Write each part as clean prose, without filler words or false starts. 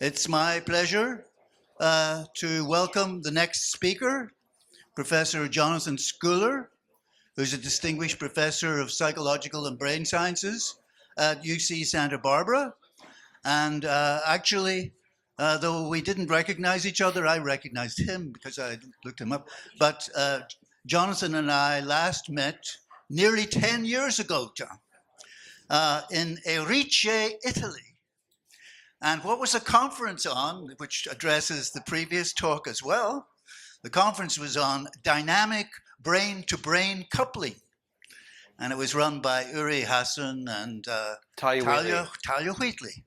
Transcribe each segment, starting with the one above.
It's my pleasure to welcome the next speaker, Professor Jonathan Schooler, who's a distinguished professor of psychological and brain sciences at UC Santa Barbara. And actually, though we didn't recognize each other, I recognized him because I looked him up. But Jonathan and I last met nearly 10 years ago, John, in Hierarchical, Italy. And what was the conference on, which addresses the previous talk as well? The conference was on dynamic brain-to-brain coupling. And it was run by Uri Hassan and Talia Wheatley.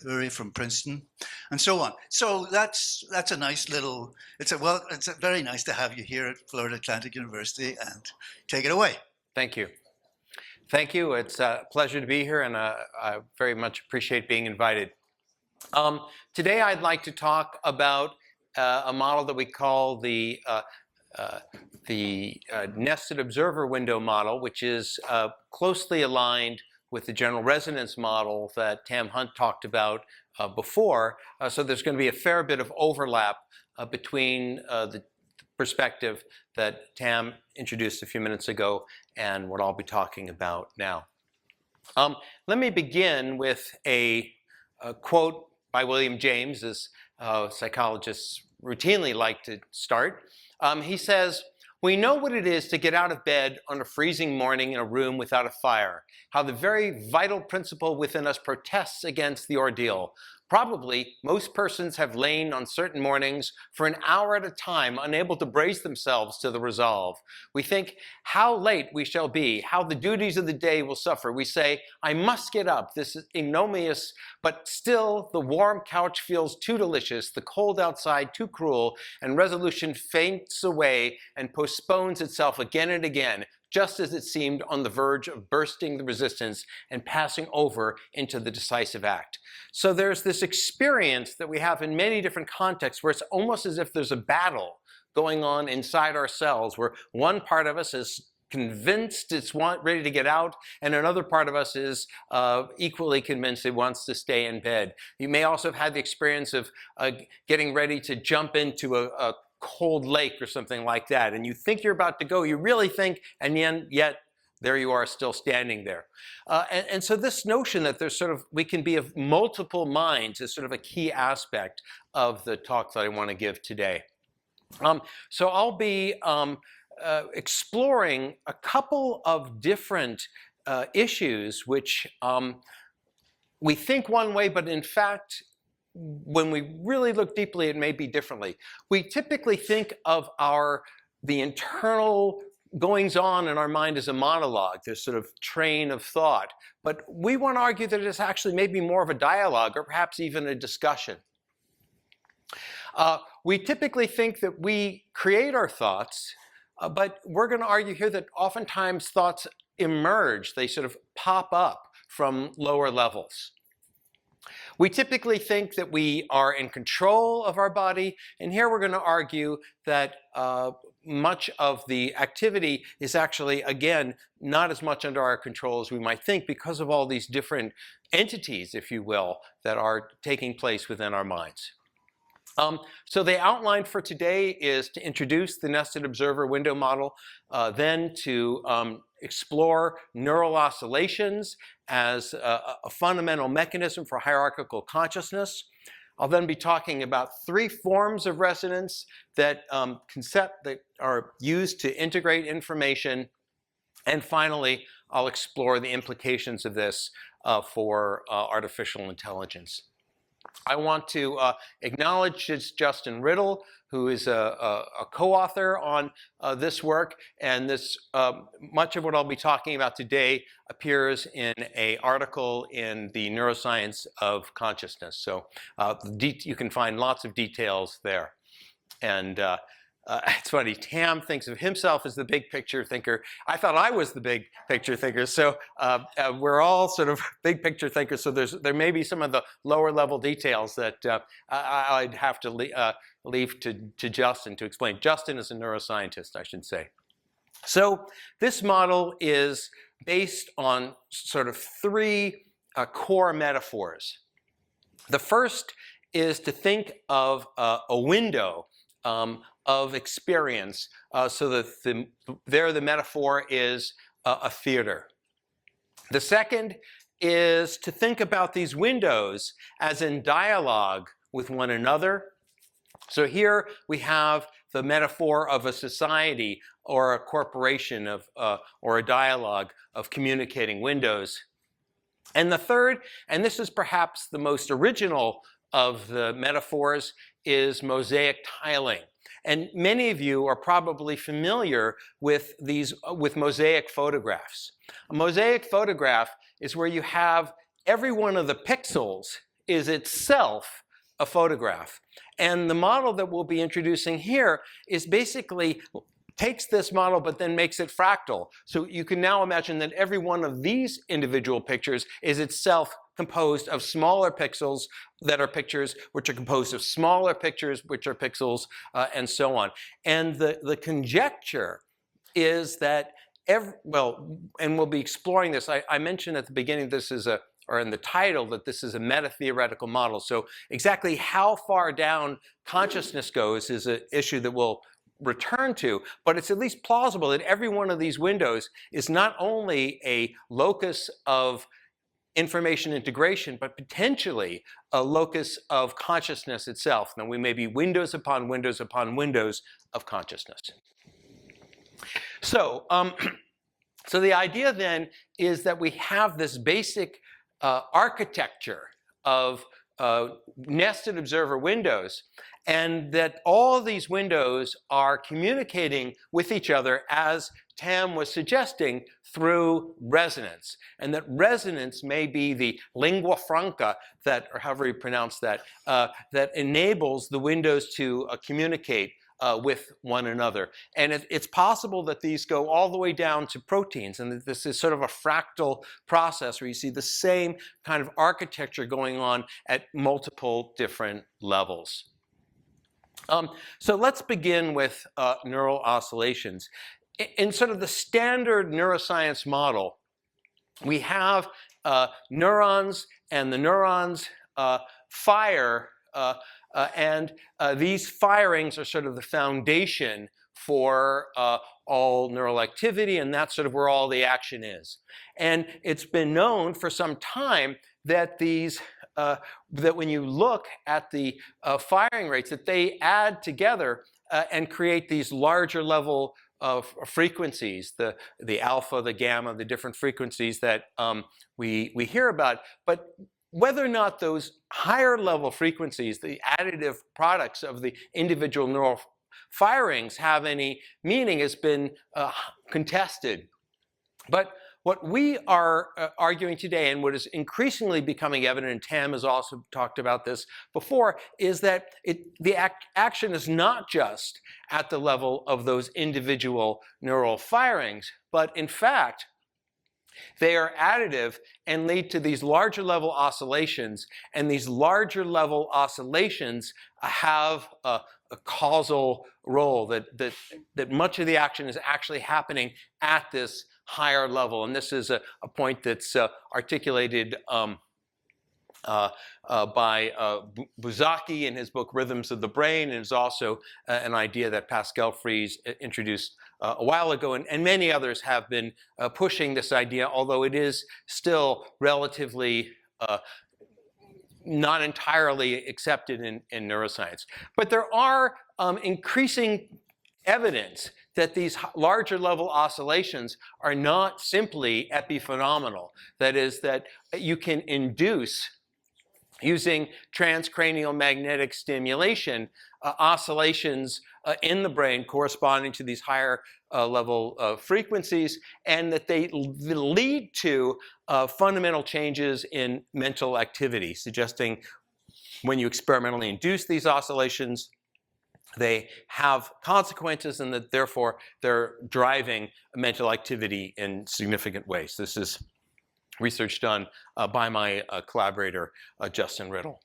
Uri from Princeton, and so on. So that's a nice little, it's very nice to have you here at Florida Atlantic University, and take it away. Thank you. Thank you. It's a pleasure to be here, and I very much appreciate being invited. Today I'd like to talk about a model that we call the nested observer window model, which is closely aligned with the general resonance model that Tam Hunt talked about before. So there's going to be a fair bit of overlap between the perspective that Tam introduced a few minutes ago and what I'll be talking about now. Let me begin with a quote by William James, as psychologists routinely like to start. He says, "We know what it is to get out of bed on a freezing morning in a room without a fire, how the very vital principle within us protests against the ordeal. Probably, most persons have lain on certain mornings for an hour at a time, unable to brace themselves to the resolve. We think how late we shall be, how the duties of the day will suffer. We say, I must get up, this is ignominious, but still the warm couch feels too delicious, the cold outside too cruel, and resolution faints away and postpones itself again and again, just as it seemed on the verge of bursting the resistance and passing over into the decisive act." So there's this experience that we have in many different contexts where it's almost as if there's a battle going on inside ourselves, where one part of us is convinced it's ready to get out, and another part of us is equally convinced it wants to stay in bed. You may also have had the experience of getting ready to jump into a cold lake or something like that, and you think you're about to go, you really think, and yet there you are still standing there. And so this notion that there's we can be of multiple minds is sort of a key aspect of the talk that I want to give today. So I'll be exploring a couple of different issues which we think one way, but in fact, when we really look deeply, it may be differently. We typically think of the internal goings on in our mind as a monologue, this sort of train of thought. But we want to argue that it's actually maybe more of a dialogue, or perhaps even a discussion. We typically think that we create our thoughts, but we're going to argue here that oftentimes thoughts emerge. They sort of pop up from lower levels. We typically think that we are in control of our body, and here we're going to argue that much of the activity is actually, again, not as much under our control as we might think because of all these different entities, if you will, that are taking place within our minds. So the outline for today is to introduce the nested observer window model, then to explore neural oscillations as a fundamental mechanism for hierarchical consciousness. I'll then be talking about three forms of resonance that are used to integrate information. And finally, I'll explore the implications of this for artificial intelligence. I want to acknowledge Justin Riddle, who is a co-author on this work, and much of what I'll be talking about today appears in an article in the Neuroscience of Consciousness. So you can find lots of details there. And it's funny, Tam thinks of himself as the big picture thinker. I thought I was the big picture thinker. So we're all sort of big picture thinkers. So there may be some of the lower level details that I'd have to leave to Justin to explain. Justin is a neuroscientist, I should say. So this model is based on sort of three core metaphors. The first is to think of a window of experience, so that the metaphor is a theater. The second is to think about these windows as in dialogue with one another. So here we have the metaphor of a society or a corporation or a dialogue of communicating windows. And the third, and this is perhaps the most original of the metaphors, is mosaic tiling. And many of you are probably familiar with mosaic photographs. A mosaic photograph is where you have every one of the pixels is itself a photograph. And the model that we'll be introducing here is basically takes this model but then makes it fractal. So you can now imagine that every one of these individual pictures is itself composed of smaller pixels that are pictures, which are composed of smaller pictures, which are pixels, and so on. And the conjecture is that and we'll be exploring this. I mentioned at the beginning or in the title, that this is a meta-theoretical model. So exactly how far down consciousness goes is an issue that we'll return to, but it's at least plausible that every one of these windows is not only a locus of information integration, but potentially a locus of consciousness itself. Now, we may be windows upon windows upon windows of consciousness. So, so the idea then is that we have this basic architecture of nested observer windows, and that all these windows are communicating with each other, as Tam was suggesting, through resonance. And that resonance may be the lingua franca that, or however you pronounce that, that enables the windows to communicate with one another. And it's possible that these go all the way down to proteins, and that this is sort of a fractal process where you see the same kind of architecture going on at multiple different levels. So let's begin with neural oscillations. In sort of the standard neuroscience model, we have neurons, and the neurons fire, and these firings are sort of the foundation for all neural activity, and that's sort of where all the action is. And it's been known for some time that that when you look at the firing rates, that they add together and create these larger level of frequencies, the alpha, the gamma, the different frequencies that we hear about. But whether or not those higher level frequencies, the additive products of the individual neural firings, have any meaning has been contested. But what we are arguing today, and what is increasingly becoming evident, and Tam has also talked about this before, is that the action is not just at the level of those individual neural firings, but in fact, they are additive and lead to these larger level oscillations, and these larger level oscillations have a causal role, that much of the action is actually happening at this higher level. And this is a point that's articulated by Buzzacki in his book Rhythms of the Brain, and is also an idea that Pascal Fries introduced a while ago, and many others have been pushing this idea, although it is still relatively not entirely accepted in neuroscience. But there are increasing evidence that these larger level oscillations are not simply epiphenomenal. That is, that you can induce, using transcranial magnetic stimulation, oscillations in the brain corresponding to these higher level frequencies, and that they lead to fundamental changes in mental activity, suggesting when you experimentally induce these oscillations, they have consequences, and that therefore they're driving mental activity in significant ways. This is research done by my collaborator, Justin Riddle.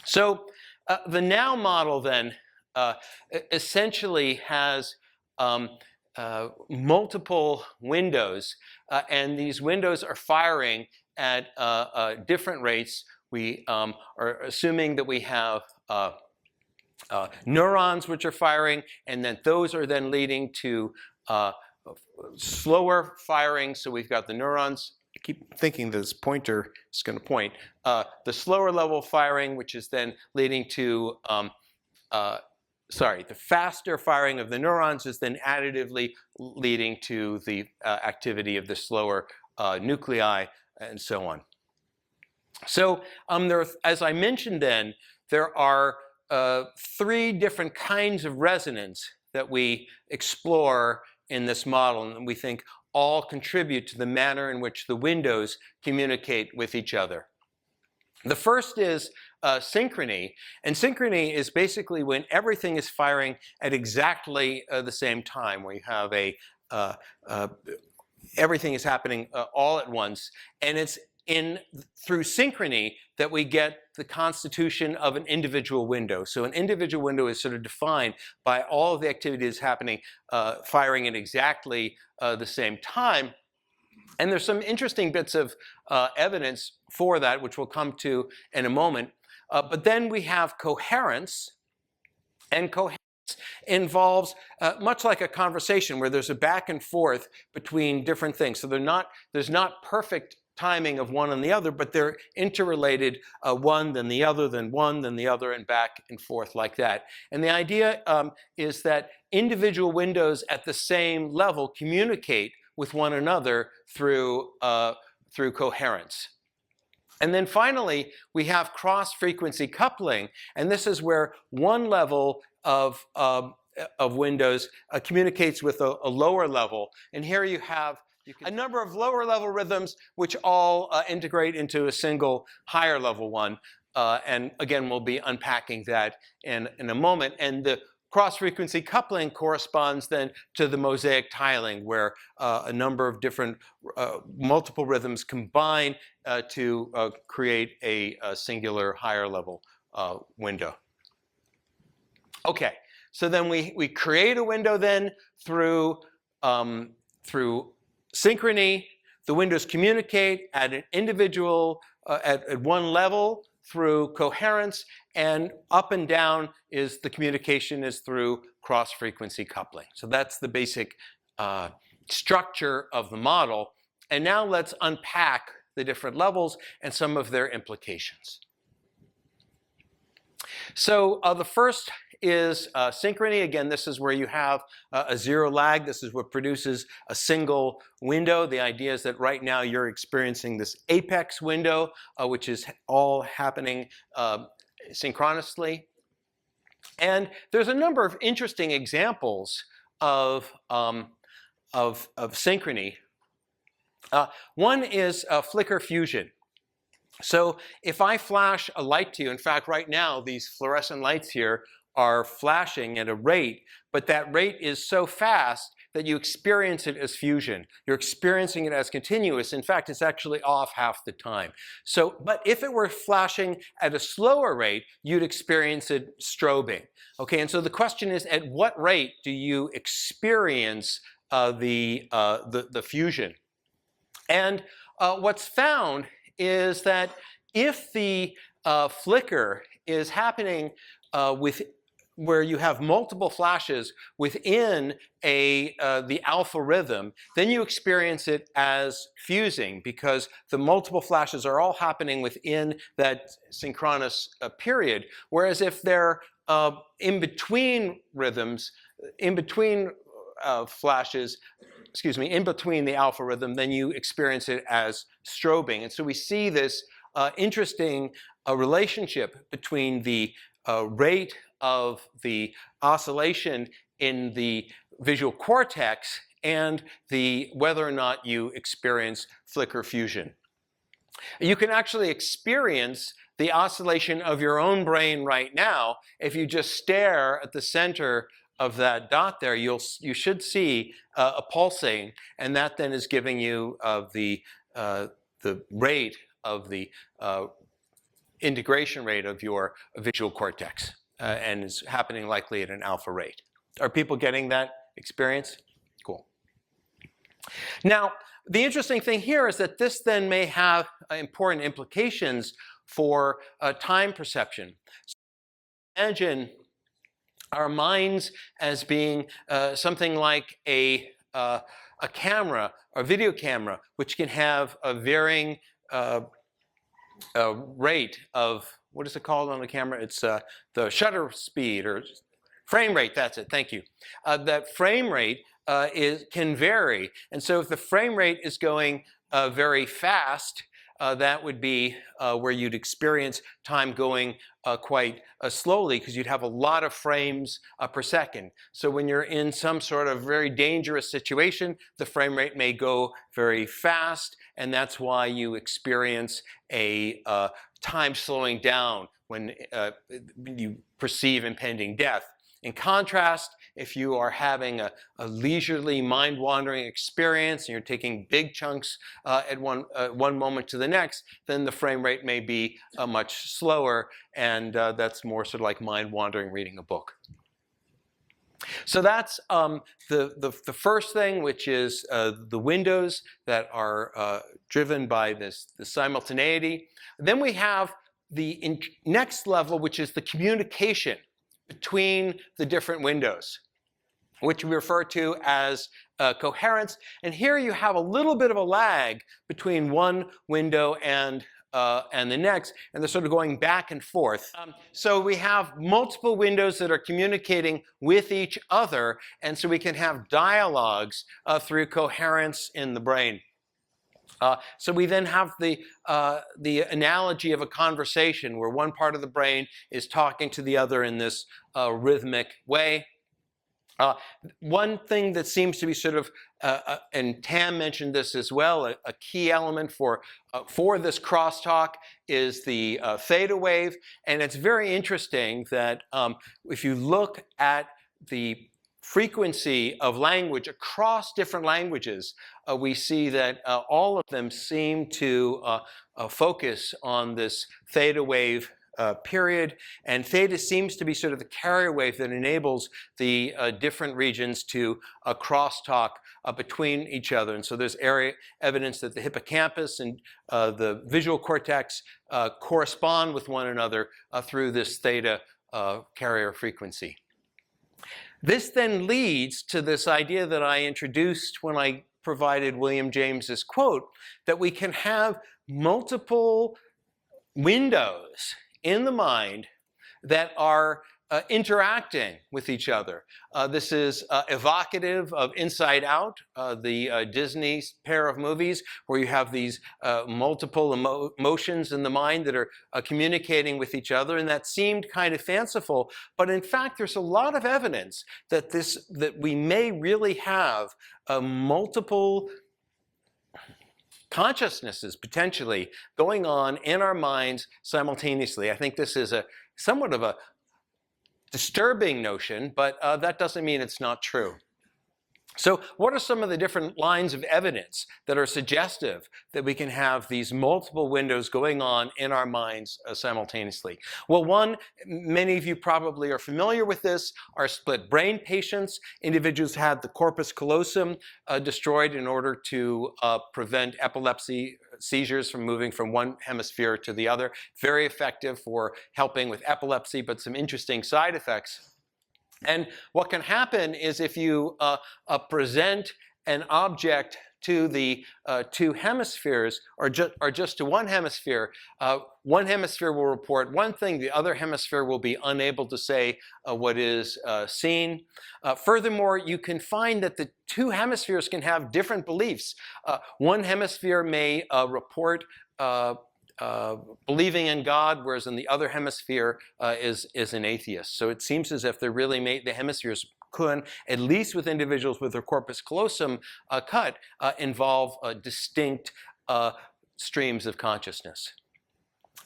So the now model then essentially has multiple windows, and these windows are firing at different rates. we are assuming that we have neurons which are firing, and then those are then leading to slower firing. So we've got the neurons. I keep thinking this pointer is going to point. The slower level firing, which is then leading to, the faster firing of the neurons is then additively leading to the activity of the slower nuclei, and so on. So as I mentioned then, there are 3 different kinds of resonance that we explore in this model, and we think all contribute to the manner in which the windows communicate with each other. The first is synchrony, and synchrony is basically when everything is firing at exactly the same time, where you have everything is happening all at once, and it's through synchrony that we get the constitution of an individual window. So an individual window is sort of defined by all of the activities happening, firing at exactly the same time. And there's some interesting bits of evidence for that, which we'll come to in a moment. But then we have coherence, and coherence involves much like a conversation where there's a back and forth between different things. So there's not perfect timing of one and the other, but they're interrelated, one, then the other, then one, then the other, and back and forth like that. And the idea is that individual windows at the same level communicate with one another through coherence. And then finally, we have cross-frequency coupling, and this is where one level of windows communicates with a lower level. And here you have a number of lower level rhythms which all integrate into a single higher level one. And again, we'll be unpacking that in a moment. And the cross-frequency coupling corresponds then to the mosaic tiling, where a number of different multiple rhythms combine to create a singular higher level window. Okay, so then we create a window then through synchrony. The windows communicate at an individual, at one level through coherence, and up and down is the communication is through cross-frequency coupling. So that's the basic structure of the model. And now let's unpack the different levels and some of their implications. So the first is synchrony. Again, this is where you have a zero lag. This is what produces a single window. The idea is that right now you're experiencing this apex window, which is all happening synchronously. And there's a number of interesting examples of synchrony. One is flicker fusion. So if I flash a light to you, in fact, right now, these fluorescent lights here are flashing at a rate, but that rate is so fast that you experience it as fusion. You're experiencing it as continuous. In fact, it's actually off half the time. So, but if it were flashing at a slower rate, you'd experience it strobing. Okay, and so the question is, at what rate do you experience the fusion? And what's found is that if the flicker is happening where you have multiple flashes within the alpha rhythm, then you experience it as fusing, because the multiple flashes are all happening within that synchronous period. Whereas if they're in between rhythms, in between flashes, in between the alpha rhythm, then you experience it as strobing. And so we see this interesting relationship between the rate of the oscillation in the visual cortex and whether or not you experience flicker fusion. You can actually experience the oscillation of your own brain right now. If you just stare at the center of that dot there, you should see a pulsing, and that then is giving you the rate of the integration rate of your visual cortex, and is happening likely at an alpha rate. Are people getting that experience? Cool. Now, the interesting thing here is that this then may have important implications for time perception. So imagine our minds as being something like a camera, a video camera, which can have a varying rate of, what is it called on the camera? It's the shutter speed or frame rate, that's it, thank you. That frame rate can vary. And so if the frame rate is going very fast, that would be where you'd experience time going quite slowly, because you'd have a lot of frames per second. So when you're in some sort of very dangerous situation, the frame rate may go very fast, and that's why you experience a time slowing down when you perceive impending death. In contrast, if you are having a leisurely mind-wandering experience and you're taking big chunks at one moment to the next, then the frame rate may be much slower, and that's more sort of like mind-wandering reading a book. So that's the first thing, which is the windows that are driven by this simultaneity. Then we have the next level, which is the communication between the different windows, which we refer to as coherence. And here you have a little bit of a lag between one window and the next, and they're sort of going back and forth. So we have multiple windows that are communicating with each other, and so we can have dialogues through coherence in the brain. So we then have the analogy of a conversation where one part of the brain is talking to the other in this rhythmic way. One thing that seems to be sort of, and Tam mentioned this as well, a key element for this crosstalk is the theta wave. And it's very interesting that if you look at the frequency of language across different languages, we see that all of them seem to focus on this theta wave period, and theta seems to be sort of the carrier wave that enables the different regions to crosstalk between each other. And so there's evidence that the hippocampus and the visual cortex correspond with one another through this theta carrier frequency. This then leads to this idea that I introduced when I provided William James's quote, that we can have multiple windows in the mind that are interacting with each other. This is evocative of Inside Out, the Disney pair of movies, where you have these multiple emotions in the mind that are communicating with each other, and that seemed kind of fanciful, but in fact there's a lot of evidence that we may really have multiple consciousnesses potentially going on in our minds simultaneously. I think this is somewhat of a disturbing notion, but that doesn't mean it's not true. So what are some of the different lines of evidence that are suggestive that we can have these multiple windows going on in our minds simultaneously? Well, one, many of you probably are familiar with this, are split brain patients. Individuals had the corpus callosum destroyed in order to prevent epilepsy seizures from moving from one hemisphere to the other. Very effective for helping with epilepsy, but some interesting side effects. And what can happen is if you present an object to the two hemispheres, or just to one hemisphere will report one thing, the other hemisphere will be unable to say what is seen. Furthermore, you can find that the two hemispheres can have different beliefs. One hemisphere may report believing in God, whereas in the other hemisphere is an atheist. So it seems as if the hemispheres could, at least with individuals with their corpus callosum cut, involve distinct streams of consciousness.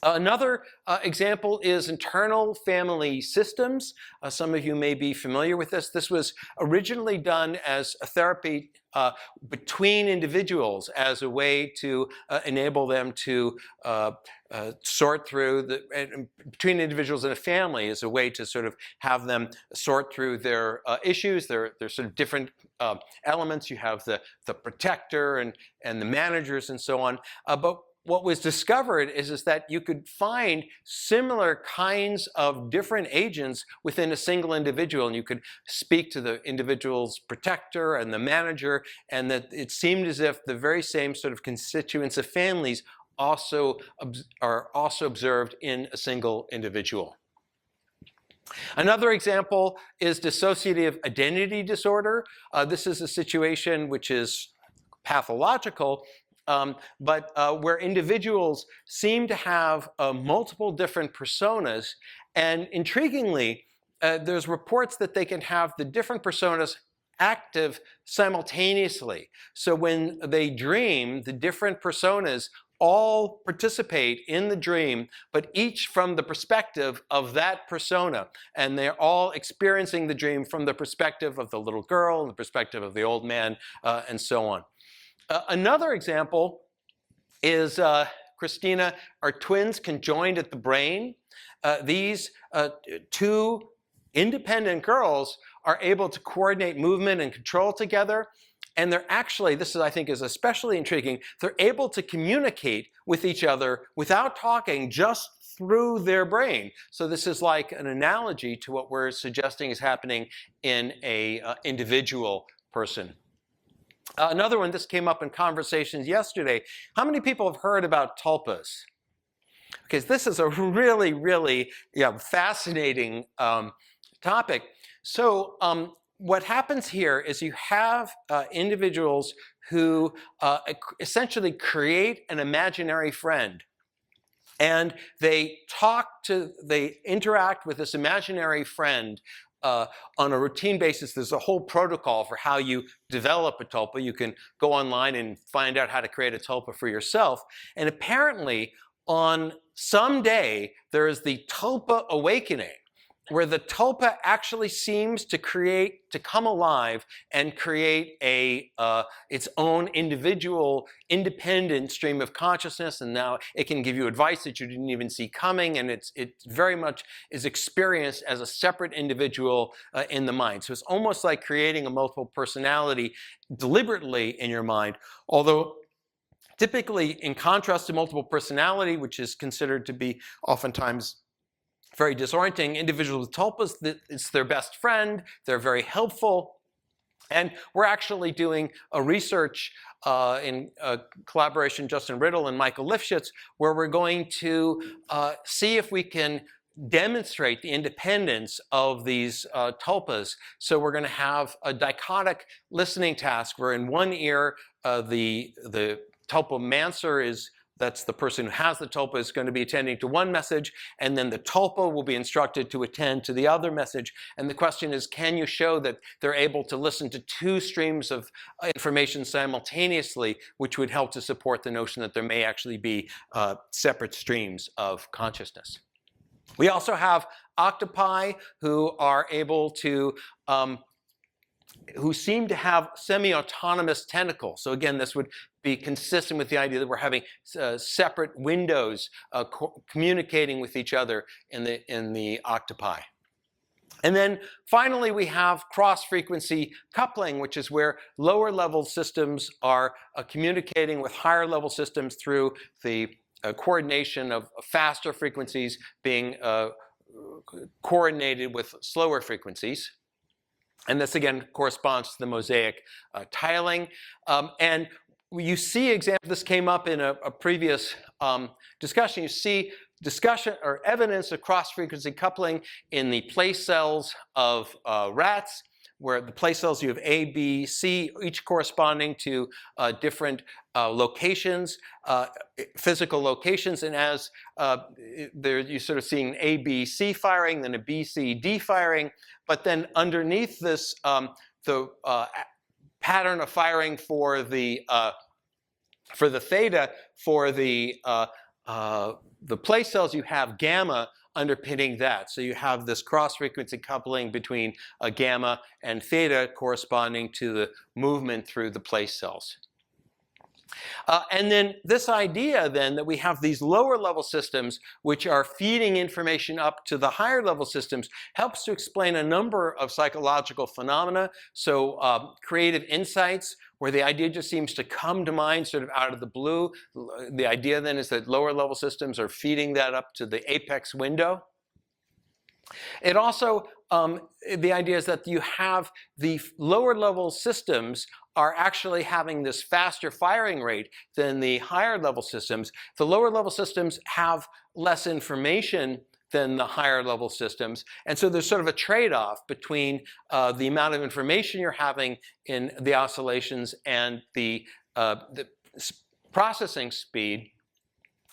Another example is internal family systems. Some of you may be familiar with this. This was originally done as a therapy between individuals as a way to enable them to sort through between individuals in a family as a way to sort of have them sort through their issues. There's sort of different elements. You have the protector and the managers and so on. But what was discovered is that you could find similar kinds of different agents within a single individual, and you could speak to the individual's protector and the manager, and that it seemed as if the very same sort of constituents of families are also observed in a single individual. Another example is dissociative identity disorder. This is a situation which is pathological, but where individuals seem to have multiple different personas. And intriguingly, there's reports that they can have the different personas active simultaneously. So when they dream, the different personas all participate in the dream, but each from the perspective of that persona. And they're all experiencing the dream from the perspective of the little girl, and the perspective of the old man, and so on. Another example is Christina, are twins conjoined at the brain. These two independent girls are able to coordinate movement and control together. And they're actually, this is, I think, is especially intriguing, they're able to communicate with each other without talking, just through their brain. So this is like an analogy to what we're suggesting is happening in a individual person. Another one, this came up in conversations yesterday. How many people have heard about tulpas? Because this is a really, really fascinating topic. So what happens here is you have individuals who essentially create an imaginary friend. And they interact with this imaginary friend on a routine basis. There's a whole protocol for how you develop a tulpa. You can go online and find out how to create a tulpa for yourself. And apparently, on some day, there is the tulpa awakening, where the tulpa actually seems to come alive and create its own individual, independent stream of consciousness. And now it can give you advice that you didn't even see coming, and it very much is experienced as a separate individual in the mind. So it's almost like creating a multiple personality deliberately in your mind, although typically, in contrast to multiple personality, which is considered to be oftentimes very disorienting, individuals with tulpas, it's their best friend, they're very helpful. And we're actually doing a research in collaboration, Justin Riddle and Michael Lifshitz, where we're going to see if we can demonstrate the independence of these tulpas. So we're going to have a dichotic listening task where in one ear the tulpomancer that's the person who has the tulpa, is going to be attending to one message, and then the tulpa will be instructed to attend to the other message. And the question is, can you show that they're able to listen to two streams of information simultaneously, which would help to support the notion that there may actually be separate streams of consciousness. We also have octopi who are able to who seem to have semi-autonomous tentacles. So again, this would be consistent with the idea that we're having separate windows communicating with each other in the octopi. And then finally, we have cross-frequency coupling, which is where lower level systems are communicating with higher level systems through the coordination of faster frequencies being coordinated with slower frequencies. And this, again, corresponds to the mosaic tiling. And you see examples, this came up in a previous discussion. You see discussion or evidence of cross-frequency coupling in the place cells of rats, where the place cells, you have A, B, C, each corresponding to different locations, physical locations. And as you're sort of seeing A, B, C firing, then a B, C, D firing. But then underneath this, the pattern of firing for the theta, for the place cells, you have gamma underpinning that. So you have this cross-frequency coupling between gamma and theta corresponding to the movement through the place cells. And then this idea then that we have these lower level systems which are feeding information up to the higher level systems helps to explain a number of psychological phenomena. So creative insights, where the idea just seems to come to mind sort of out of the blue. The idea then is that lower level systems are feeding that up to the apex window. It also, the idea is that you have the lower level systems are actually having this faster firing rate than the higher level systems. The lower level systems have less information than the higher level systems. And so there's sort of a trade-off between the amount of information you're having in the oscillations and the processing speed.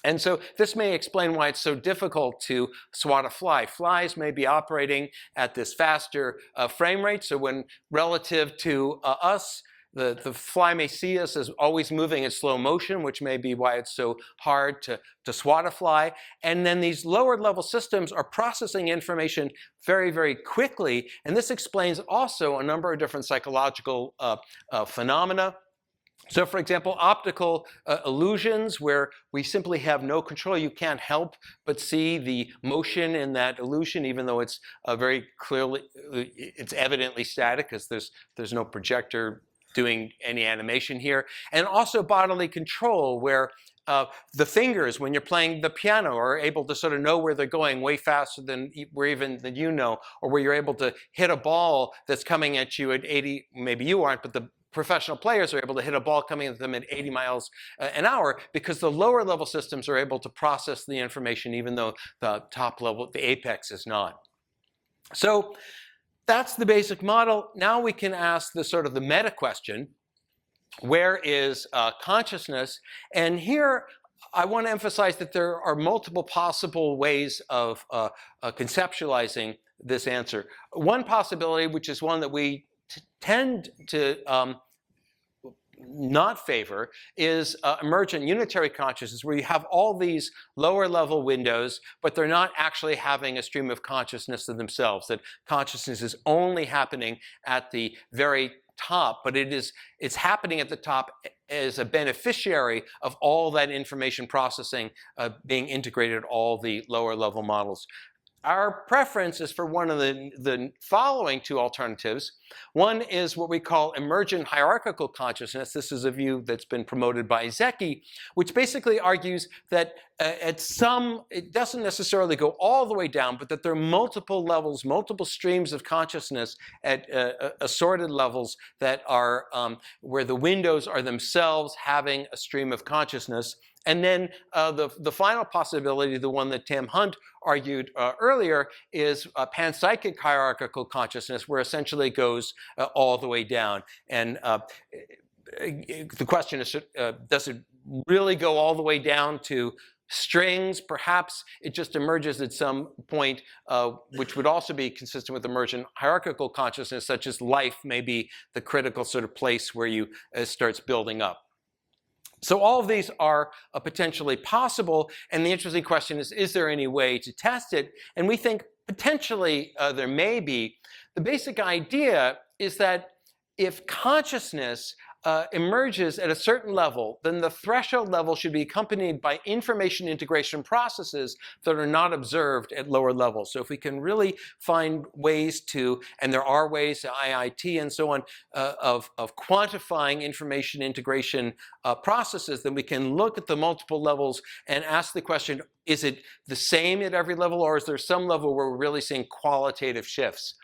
And so this may explain why it's so difficult to swat a fly. Flies may be operating at this faster frame rate. So when relative to us, the fly may see us as always moving in slow motion, which may be why it's so hard to swat a fly. And then these lower level systems are processing information very, very quickly. And this explains also a number of different psychological phenomena. So for example, optical illusions where we simply have no control. You can't help but see the motion in that illusion, even though it's very clearly, it's evidently static because there's no projector doing any animation here. And also bodily control where the fingers, when you're playing the piano, are able to sort of know where they're going way faster than you know, or where you're able to hit a ball that's coming at you at 80, maybe you aren't, but the professional players are able to hit a ball coming at them at 80 miles an hour because the lower level systems are able to process the information even though the top level, the apex, is not. So that's the basic model. Now we can ask the sort of the meta question, where is consciousness? And here I want to emphasize that there are multiple possible ways of conceptualizing this answer. One possibility, which is one that we tend to not favor, is emergent unitary consciousness, where you have all these lower level windows, but they're not actually having a stream of consciousness of themselves, that consciousness is only happening at the very top, but it's happening at the top as a beneficiary of all that information processing being integrated at all the lower level models. Our preference is for one of the following two alternatives. One is what we call emergent hierarchical consciousness. This is a view that's been promoted by Zecchi, which basically argues that it doesn't necessarily go all the way down, but that there are multiple levels, multiple streams of consciousness at assorted levels that are where the windows are themselves having a stream of consciousness. And then the final possibility, the one that Tim Hunt argued earlier, is panpsychic hierarchical consciousness, where essentially it goes all the way down. And the question is, does it really go all the way down to strings? Perhaps it just emerges at some point, which would also be consistent with emergent hierarchical consciousness, such as life may be the critical sort of place where you starts building up. So all of these are potentially possible, and the interesting question is there any way to test it? And we think potentially there may be. The basic idea is that if consciousness emerges at a certain level, then the threshold level should be accompanied by information integration processes that are not observed at lower levels. So if we can really find ways to, and there are ways, IIT and so on, of quantifying information integration processes, then we can look at the multiple levels and ask the question, is it the same at every level, or is there some level where we're really seeing qualitative shifts?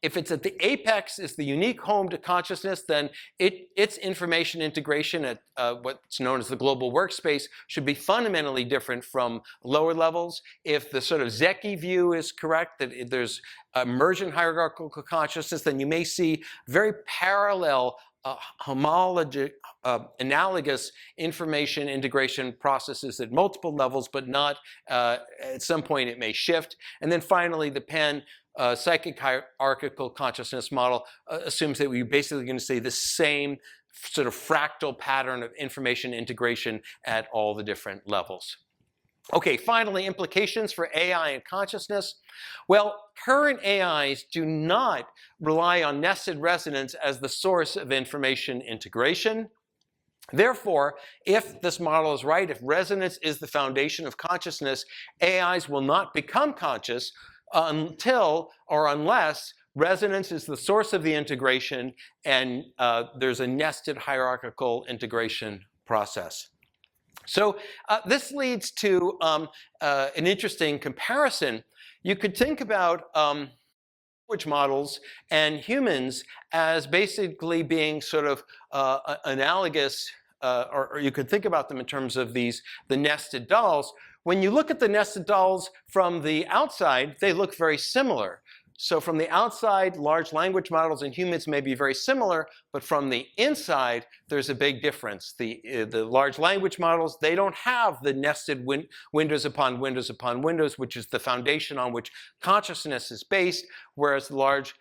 If it's at the apex, is the unique home to consciousness, then its information integration at what's known as the global workspace should be fundamentally different from lower levels. If the sort of Zecchi view is correct, that there's emergent hierarchical consciousness, then you may see very parallel analogous information integration processes at multiple levels, but not at some point it may shift. And then finally, the psychic hierarchical consciousness model assumes that we're basically going to see the same sort of fractal pattern of information integration at all the different levels. Okay, finally, implications for AI and consciousness. Well, current AIs do not rely on nested resonance as the source of information integration. Therefore, if this model is right, if resonance is the foundation of consciousness, AIs will not become conscious until or unless resonance is the source of the integration, and there's a nested hierarchical integration process. So this leads to an interesting comparison. You could think about language models and humans as basically being sort of analogous, or you could think about them in terms of the nested dolls. When you look at the nested dolls from the outside, they look very similar. So from the outside, large language models and humans may be very similar, but from the inside, there's a big difference. The large language models, they don't have the nested windows upon windows upon windows, which is the foundation on which consciousness is based, whereas large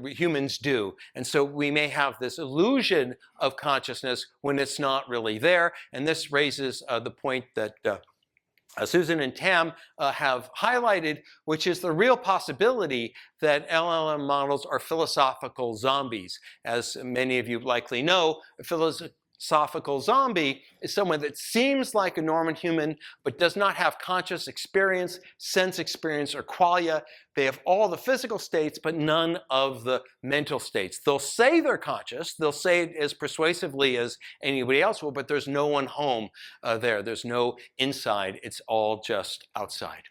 humans do. And so we may have this illusion of consciousness when it's not really there. And this raises the point that Susan and Tam have highlighted, which is the real possibility that LLM models are philosophical zombies. As many of you likely know, a philosophical zombie is someone that seems like a normal human but does not have conscious experience, sense experience, or qualia. They have all the physical states but none of the mental states. They'll say they're conscious, they'll say it as persuasively as anybody else will, but there's no one home there. There's no inside, it's all just outside.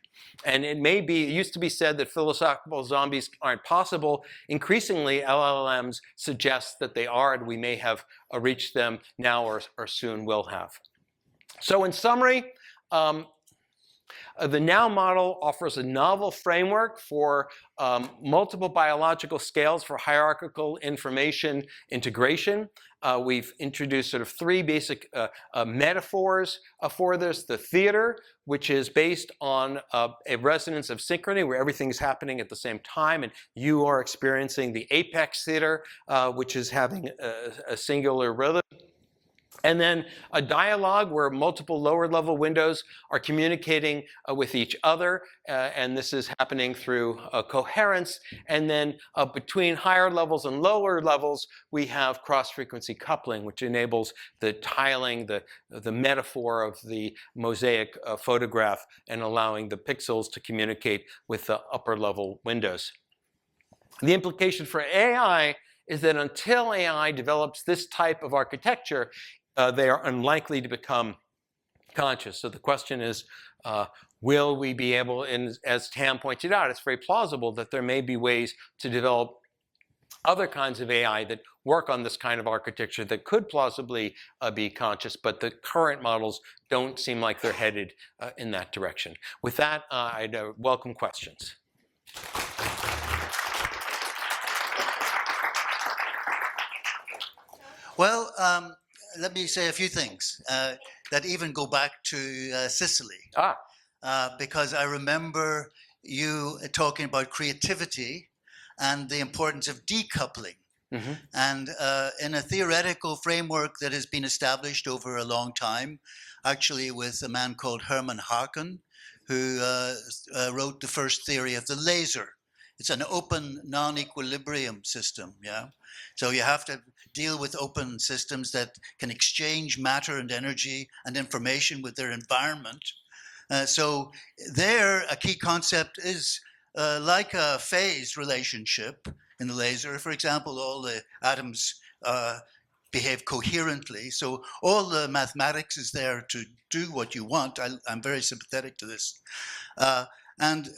And it used to be said that philosophical zombies aren't possible. Increasingly, LLMs suggest that they are, and we may have reached them now or soon will have. So in summary, the Now model offers a novel framework for multiple biological scales for hierarchical information integration. We've introduced sort of three basic metaphors for this. The theater, which is based on a resonance of synchrony, where everything's happening at the same time, and you are experiencing the apex theater, which is having a singular rhythm. And then a dialogue where multiple lower level windows are communicating with each other, and this is happening through coherence. And then between higher levels and lower levels, we have cross-frequency coupling, which enables the tiling, the metaphor of the mosaic photograph, and allowing the pixels to communicate with the upper level windows. The implication for AI is that until AI develops this type of architecture, they are unlikely to become conscious. So the question is, will we be able, and as Tam pointed out, it's very plausible that there may be ways to develop other kinds of AI that work on this kind of architecture that could plausibly be conscious, but the current models don't seem like they're headed in that direction. With that, I'd welcome questions. Well, let me say a few things that even go back to Sicily. Because I remember you talking about creativity and the importance of decoupling. Mm-hmm. And in a theoretical framework that has been established over a long time, actually with a man called Hermann Haken, who wrote the first theory of the laser. It's an open non-equilibrium system, yeah? So you have to deal with open systems that can exchange matter and energy and information with their environment. So there, a key concept is like a phase relationship in the laser. For example, all the atoms behave coherently. So all the mathematics is there to do what you want. I'm very sympathetic to this. And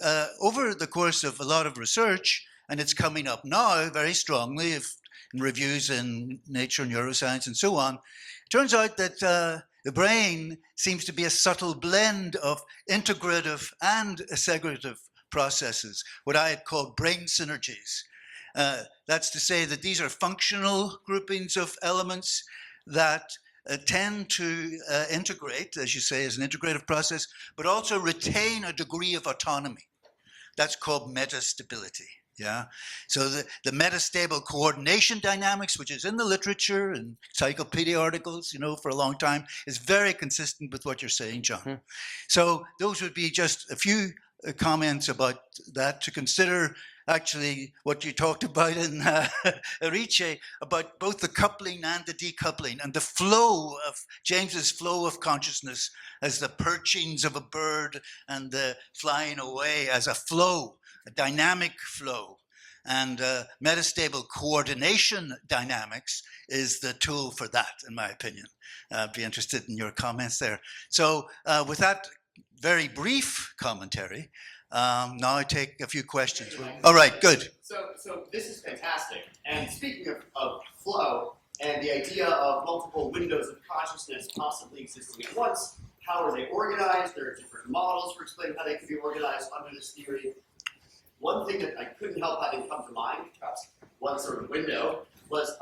over the course of a lot of research, and it's coming up now very strongly in reviews in Nature Neuroscience and so on, it turns out that the brain seems to be a subtle blend of integrative and segregative processes, what I had called brain synergies. That's to say that these are functional groupings of elements that tend to integrate, as you say, as an integrative process, but also retain a degree of autonomy. That's called metastability. Yeah. So the metastable coordination dynamics, which is in the literature and encyclopedia articles, for a long time, is very consistent with what you're saying, John. Mm-hmm. So those would be just a few comments about that to consider. Actually, what you talked about in Hierarchical, about both the coupling and the decoupling, and the flow of James's flow of consciousness as the perchings of a bird and the flying away as a flow, a dynamic flow. And metastable coordination dynamics is the tool for that, in my opinion. I'd be interested in your comments there. So with that very brief commentary, now I take a few questions. All right, good. So this is fantastic. And speaking of flow and the idea of multiple windows of consciousness possibly existing at once, how are they organized? There are different models for explaining how they can be organized under this theory. One thing that I couldn't help having come to mind, perhaps one sort of window, was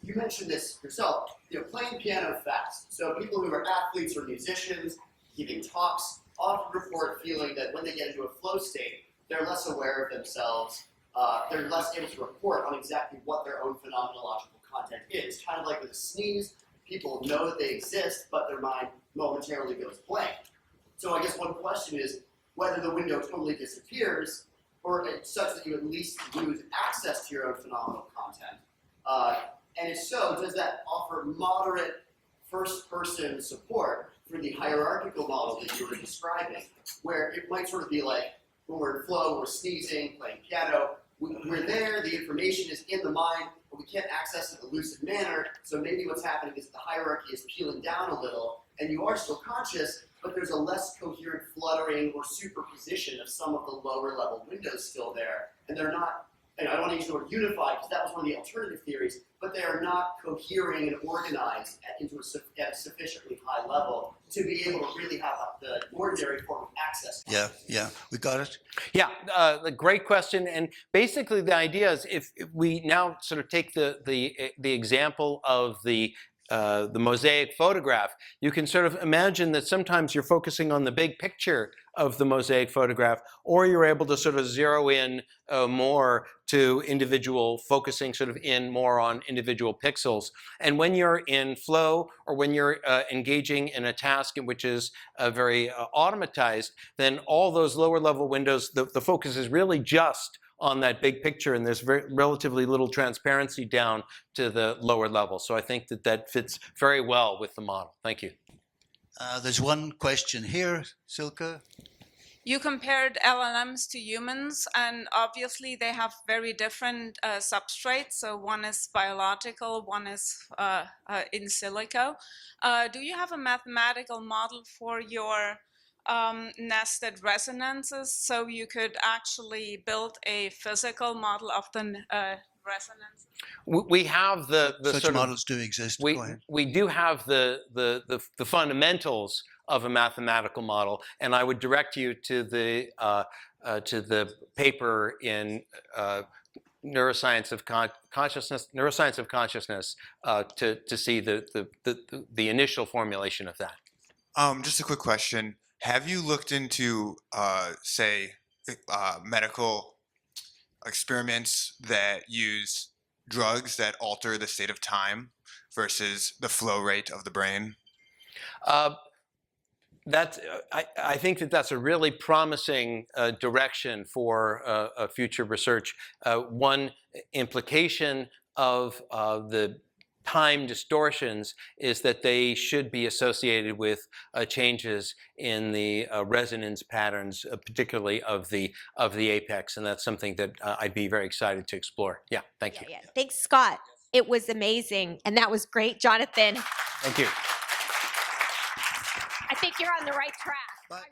you mentioned this yourself, playing piano fast. So people who are athletes or musicians giving talks often report feeling that when they get into a flow state, they're less aware of themselves. They're less able to report on exactly what their own phenomenological content is. Kind of like with a sneeze, people know that they exist, but their mind momentarily goes blank. So I guess one question is whether the window totally disappears, or such that you at least lose access to your own phenomenal content. And if so, does that offer moderate first-person support for the hierarchical model that you were describing, where it might sort of be like when we're in flow, we're sneezing, playing piano, we're there, the information is in the mind, but we can't access it in a lucid manner, so maybe what's happening is the hierarchy is peeling down a little, and you are still conscious, but there's a less coherent fluttering or superposition of some of the lower level windows still there, and they're not, and I don't want to use the word unified because that was one of the alternative theories, but they are not cohering and organized at a sufficiently high level to be able to really have the ordinary form of access. Yeah, we got it. Yeah, a great question. And basically the idea is if we now sort of take the example of the mosaic photograph, you can sort of imagine that sometimes you're focusing on the big picture of the mosaic photograph, or you're able to sort of zero in more to focusing sort of in more on individual pixels. And when you're in flow, or when you're engaging in a task which is very automatized, then all those lower level windows, the focus is really just on that big picture, and there's relatively little transparency down to the lower level. So I think that fits very well with the model. Thank you. There's one question here, Silke. You compared LLMs to humans, and obviously they have very different substrates. So one is biological, one is in silico. Do you have a mathematical model for your nested resonances, so you could actually build a physical model of the resonances? We have such models do exist. We do have the fundamentals of a mathematical model, and I would direct you to the paper in Neuroscience of Consciousness to see the initial formulation of that. Just a quick question. Have you looked into, say, medical experiments that use drugs that alter the state of time versus the flow rate of the brain? I think that's a really promising direction for future research. One implication of the time distortions is that they should be associated with changes in the resonance patterns, particularly of the apex, and that's something that I'd be very excited to explore. Yeah, thank you. Yeah. Thanks, Scott. It was amazing, and that was great, Jonathan. Thank you. I think you're on the right track. Bye.